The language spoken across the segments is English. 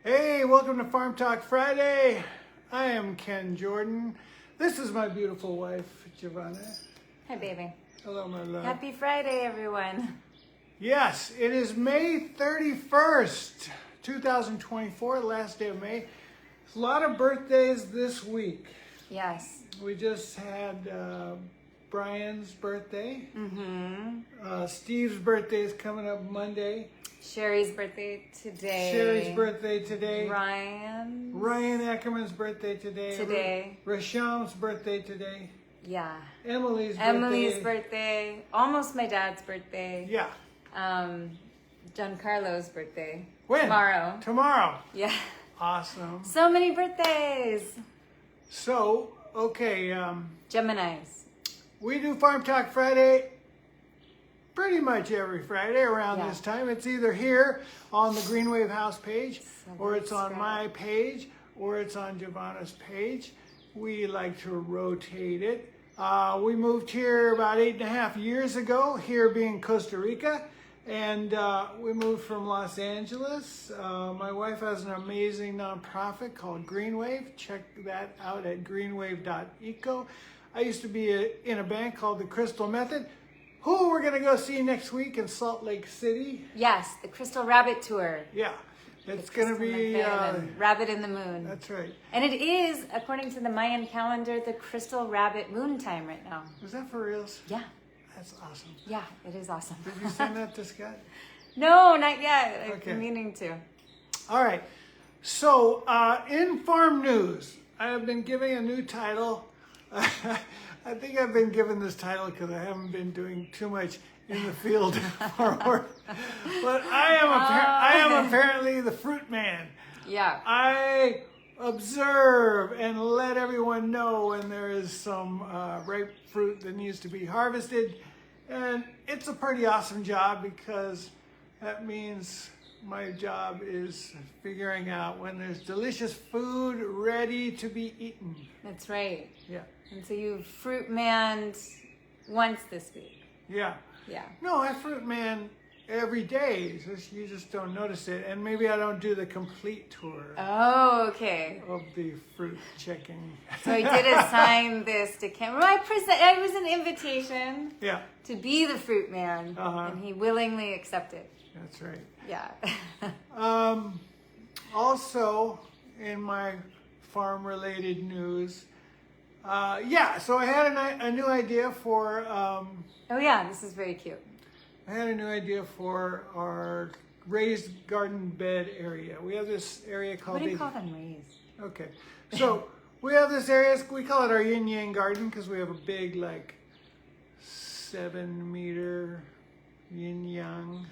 Hey, welcome to Farm Talk Friday. I am Ken Jordan. This is my beautiful wife, Giovanna. Hi, baby. Hello, my love. Happy Friday, everyone. Yes, it is May 31st, 2024, last day of May. There's a lot of birthdays this week. Yes. We just had Brian's birthday. Steve's birthday is coming up Monday. Sherry's birthday today. Sherry's birthday today. Ryan Ackerman's birthday today. today. Rasham's birthday today. Yeah. Emily's birthday. Almost my dad's birthday. Yeah. Giancarlo's birthday. When? Tomorrow. Tomorrow. Yeah. Awesome. So many birthdays. So, okay, Geminis. we do Farm Talk Friday pretty much every Friday around this time. It's either here on the Green Wave House page, or it's on my page, or it's on Giovanna's page. We like to rotate it. We moved here about 8.5 years ago, here being Costa Rica, and we moved from Los Angeles. My wife has an amazing nonprofit called Green Wave. Check that out at greenwave.eco. I used to be in a band called the Crystal Method, who we're going to go see next week in Salt Lake City. Yes, the Crystal Rabbit Tour. Yeah, it's going to be... Rabbit in the Moon. That's right. And it is, according to the Mayan calendar, the Crystal Rabbit moon time right now. Is that for reals? Yeah. That's awesome. Yeah, it is awesome. Did you send that to Scott? No, not yet. I've Okay. been meaning to. All right. So, in farm news, I have been giving a new title. I think I've been given this title because I haven't been doing too much in the field farm work. But I am apparently the fruit man. Yeah. I observe and let everyone know when there is some ripe fruit that needs to be harvested. And it's a pretty awesome job because that means my job is figuring out when there's delicious food ready to be eaten. That's right. Yeah. And so you fruit manned once this week. Yeah. Yeah. No, I fruit man every day. You just don't notice it. And maybe I don't do the complete tour Oh, okay. of the fruit checking. So I did assign this to Ken. Well, it was an invitation Yeah, to be the fruit man, Uh-huh. and he willingly accepted. that's right. Yeah. Also, in my farm-related news, so I had a new idea for Oh, yeah. This is very cute. our raised garden bed area. We have this area called What do you call them, raised? Okay, so we have this area. We call it our yin yang garden because we have a big, like, 7-meter yin yang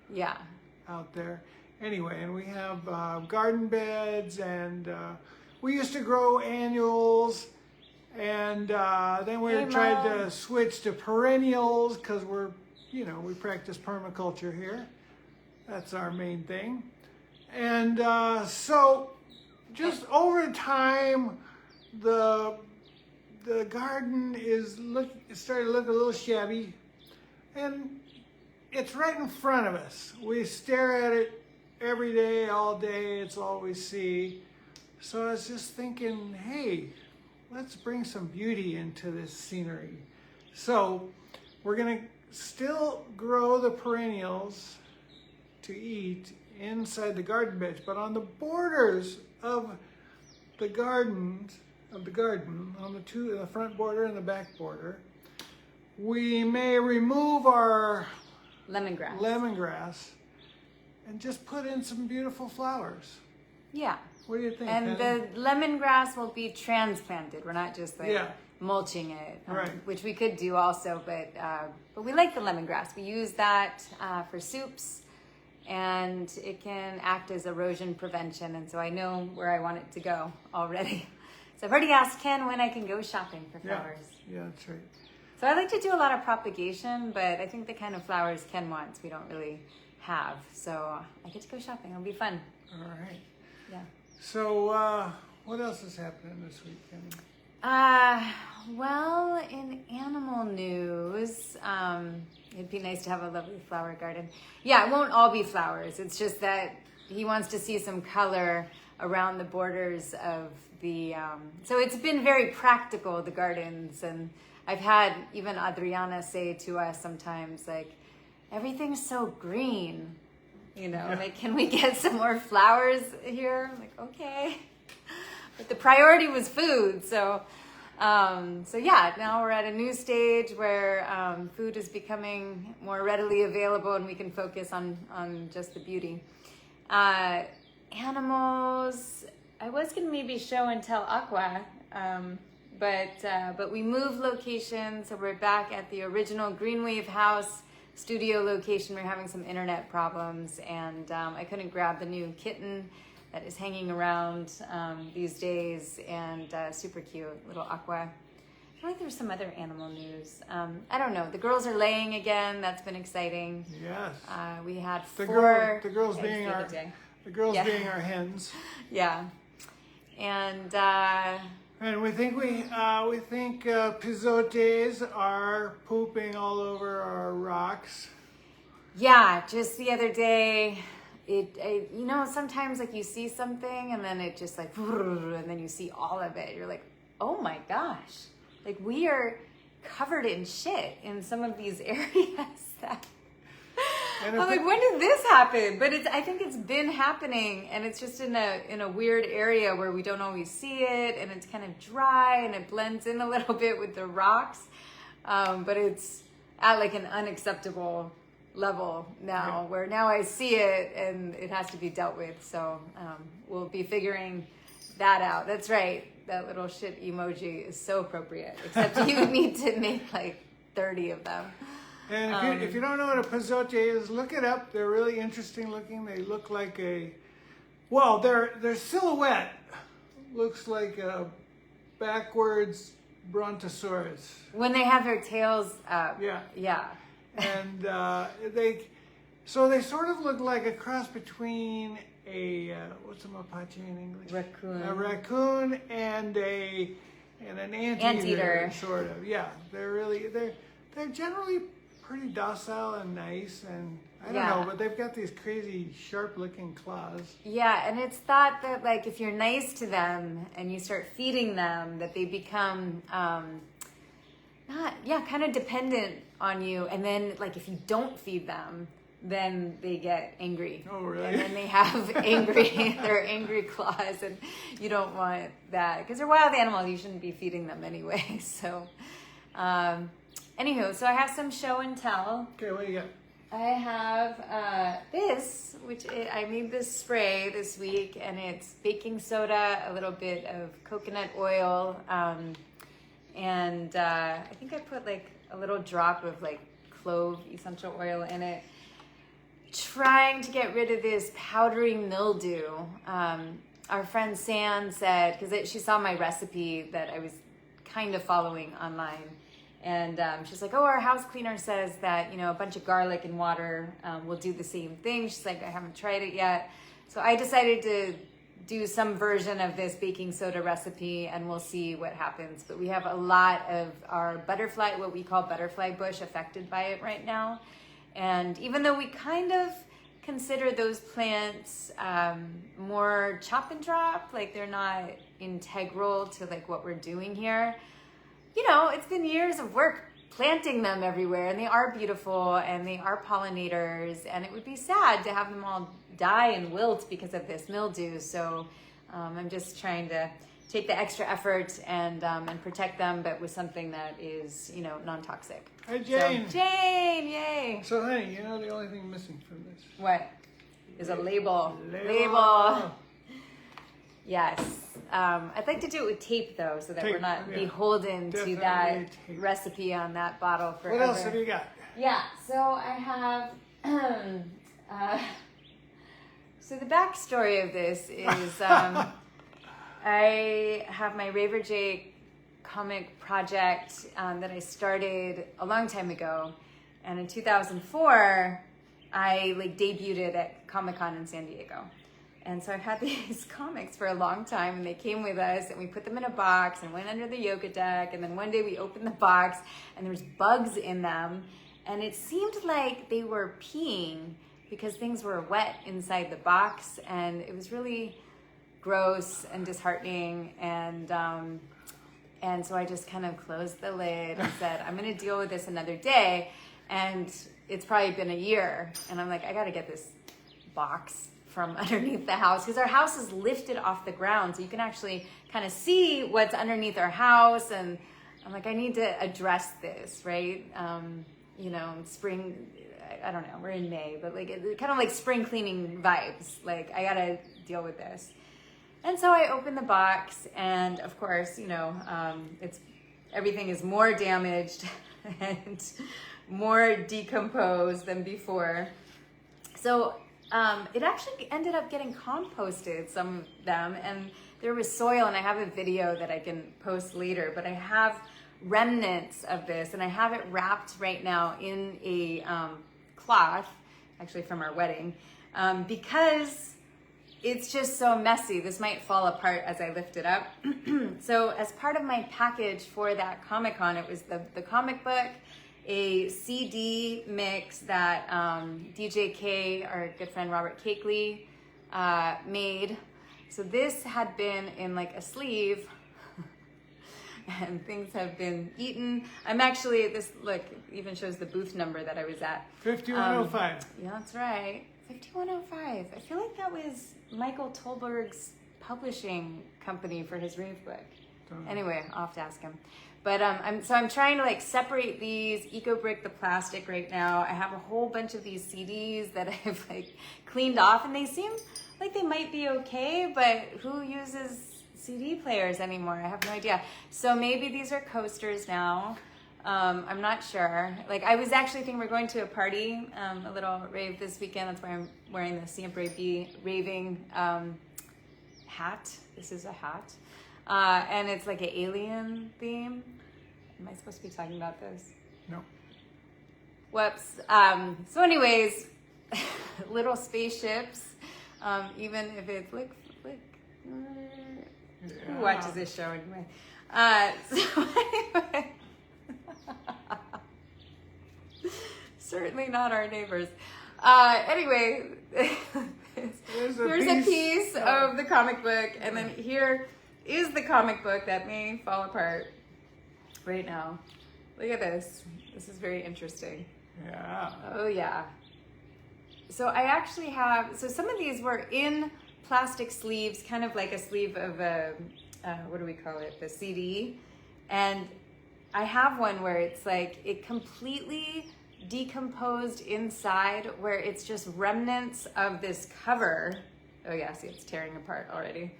Yeah. out there. Anyway, and we have garden beds, and we used to grow annuals, and then we Hey, tried Mom. to switch to perennials because we practice permaculture here. That's our main thing. And so just over time, the garden it started to look a little shabby, and it's right in front of us. We stare at it every day, all day. It's all we see. So I was just thinking, hey, let's bring some beauty into this scenery. So we're going to still grow the perennials to eat inside the garden beds, but on the borders of the garden, on the front border and the back border, we may remove our lemongrass and just put in some beautiful flowers. Yeah. What do you think? And Penny? the lemongrass will be transplanted. We're not just Yeah. mulching it, Right. which we could do also. But we like the lemongrass. We use that for soups, and it can act as erosion prevention. And so I know where I want it to go already. So I've already asked Ken when I can go shopping for flowers. Yeah, that's right. So I like to do a lot of propagation, but I think the kind of flowers Ken wants we don't really have. So I get to go shopping. It'll be fun. All right. Yeah. So what else is happening this week, Penny? Well, in animal news, it'd be nice to have a lovely flower garden. Yeah, it won't all be flowers. It's just that, he wants to see some color around the borders of the, so it's been very practical, the gardens. And I've had even Adriana say to us sometimes, like, everything's so green, you know, like, can we get some more flowers here? I'm like, okay. But the priority was food. So yeah, now we're at a new stage where food is becoming more readily available and we can focus on just the beauty. Animals, I was going to maybe show and tell Aqua, but we moved locations, so we're back at the original Green Wave House studio location. We're having some internet problems, and I couldn't grab the new kitten that is hanging around these days, and super cute, little Aqua. I feel like there's some other animal news. I don't know. The girls are laying again. That's been exciting. Yes. We had The four. girls eggs being the our other day. being our hens. Yeah. And And we think Pizotes are pooping all over our rocks. yeah, just the other day, you know, sometimes like you see something and then it just like, and then you see all of it. You're like, oh my gosh, like we are covered in shit in some of these areas that. I'm like, when did this happen? But I think it's been happening, and it's just in a weird area where we don't always see it, and it's kind of dry, and it blends in a little bit with the rocks. But it's at like an unacceptable level now, where now I see it, and it has to be dealt with. So we'll be figuring that out. That's right. That little shit emoji is so appropriate, except you need to make like 30 of them. And if you don't know what a Pizote is, look it up. They're really interesting looking. They look like their silhouette looks like a backwards brontosaurus. When they have their tails up. Yeah. Yeah. And they sort of look like a cross between what's a mapache in English? Raccoon. A raccoon and an anteater, sort of. Yeah, they're generally pretty docile and nice, and I don't know, but they've got these crazy sharp-looking claws. Yeah, and it's thought that like if you're nice to them and you start feeding them, that they become kind of dependent on you, and then like if you don't feed them, then they get angry. Oh, really? And then they have their angry claws, and you don't want that because they're wild animals. You shouldn't be feeding them anyway. So. Anywho, so I have some show and tell. Okay, what do you got? I have this, I made this spray this week, and it's baking soda, a little bit of coconut oil, and I think I put like a little drop of like clove essential oil in it, trying to get rid of this powdery mildew. Our friend San said, because she saw my recipe that I was kind of following online. And she's like, oh, our house cleaner says that, you know, a bunch of garlic and water will do the same thing. She's like, I haven't tried it yet. So I decided to do some version of this baking soda recipe, and we'll see what happens. But we have a lot of our butterfly, what we call butterfly bush, affected by it right now. And even though we kind of consider those plants more chop and drop, like they're not integral to like what we're doing here, you know, it's been years of work planting them everywhere, and they are beautiful and they are pollinators, and it would be sad to have them all die and wilt because of this mildew. So I'm just trying to take the extra effort and protect them, but with something that is, you know, non-toxic. Hi, Jane. So, Jane, yay. So, honey, you know the only thing missing from this? What? Is a label. Label. Yes. I'd like to do it with tape, though, so that Tape, we're not yeah. beholden Definitely to that tape. recipe on that bottle forever. What else have you got? Yeah, so I have... so the backstory of this is I have my Raver J comic project that I started a long time ago. And in 2004, I like debuted it at Comic-Con in San Diego. And so I've had these comics for a long time, and they came with us, and we put them in a box and went under the yoga deck. And then one day we opened the box, and there was bugs in them, and it seemed like they were peeing, because things were wet inside the box, and it was really gross and disheartening. And so I just kind of closed the lid and said, I'm going to deal with this another day. And it's probably been a year, and I'm like, I got to get this box from underneath the house, because our house is lifted off the ground, so you can actually kind of see what's underneath our house. And I'm like, I need to address this, right? You know, spring, I don't know, we're in May, but like kind of like spring cleaning vibes. Like, I gotta deal with this. And so I opened the box, and of course, you know, everything is more damaged and more decomposed than before. So it actually ended up getting composted, some of them, and there was soil, and I have a video that I can post later, but I have remnants of this, and I have it wrapped right now in a cloth, actually from our wedding, because it's just so messy. This might fall apart as I lift it up. So as part of my package for that Comic-Con, it was the comic book, a CD mix that DJ K, our good friend Robert Cakeley, made. So this had been in like a sleeve, and things have been eaten. I'm actually, this, look, even shows the booth number that I was at. 5105. Yeah, that's right. 5105. I feel like that was Michael Tolberg's publishing company for his rave book. Anyway, I'll have to ask him. But I'm trying to like separate these, eco-brick the plastic right now. I have a whole bunch of these CDs that I've like cleaned off, and they seem like they might be okay, but who uses CD players anymore? I have no idea. So maybe these are coasters now. I'm not sure. Like, I was actually thinking we're going to a party, a little rave this weekend. That's why I'm wearing the Siempre Be raving hat. This is a hat. And it's like an alien theme. Am I supposed to be talking about this? No. Whoops. So anyways, little spaceships, even if it's like who watches this show anyway? So anyway, certainly not our neighbors. Anyway, here's a piece of the comic book, and then here is the comic book that may fall apart right now. Look at this. This is very interesting. Yeah. Oh yeah. So I actually have, so some of these were in plastic sleeves, kind of like a sleeve of a, what do we call it? The CD. And I have one where it's like, it completely decomposed inside, where it's just remnants of this cover. Oh yeah, see, it's tearing apart already.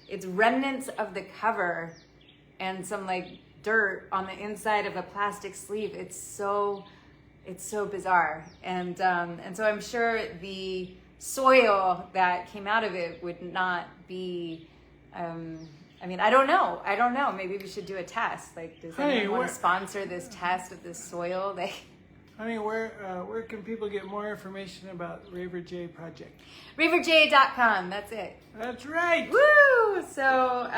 It's remnants of the cover and some like dirt on the inside of a plastic sleeve. It's so bizarre. And so I'm sure the soil that came out of it would not be, I mean, I don't know. Maybe we should do a test. Like, does anyone want to sponsor this test of this soil? Honey, where can people get more information about Raver J Project? RaverJ.com, that's it. That's right. Woo! So,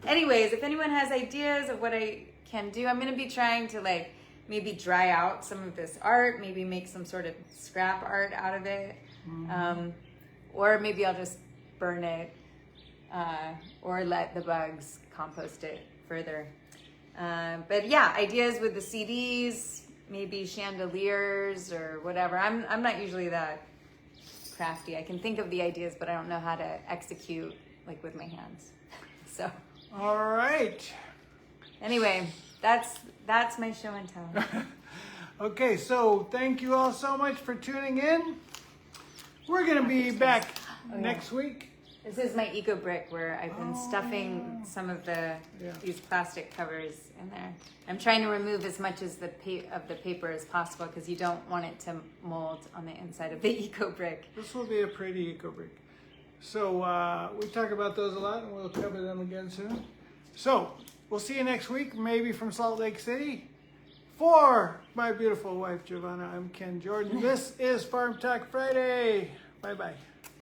anyways, if anyone has ideas of what I can do, I'm going to be trying to like maybe dry out some of this art, maybe make some sort of scrap art out of it. Mm-hmm. Or maybe I'll just burn it, or let the bugs compost it further. But yeah, ideas with the CDs, maybe chandeliers or whatever. I'm not usually that crafty. I can think of the ideas, but I don't know how to execute like with my hands. So. All right. Anyway, that's my show and tell. Okay, so thank you all so much for tuning in. We're gonna be back next week. This is my eco-brick where I've been stuffing some of these plastic covers in there. I'm trying to remove as much as the paper as possible, because you don't want it to mold on the inside of the eco-brick. This will be a pretty eco-brick. So we talk about those a lot, and we'll cover them again soon. So we'll see you next week, maybe from Salt Lake City. For my beautiful wife, Giovanna, I'm Ken Jordan. This is Farm Talk Friday. Bye-bye.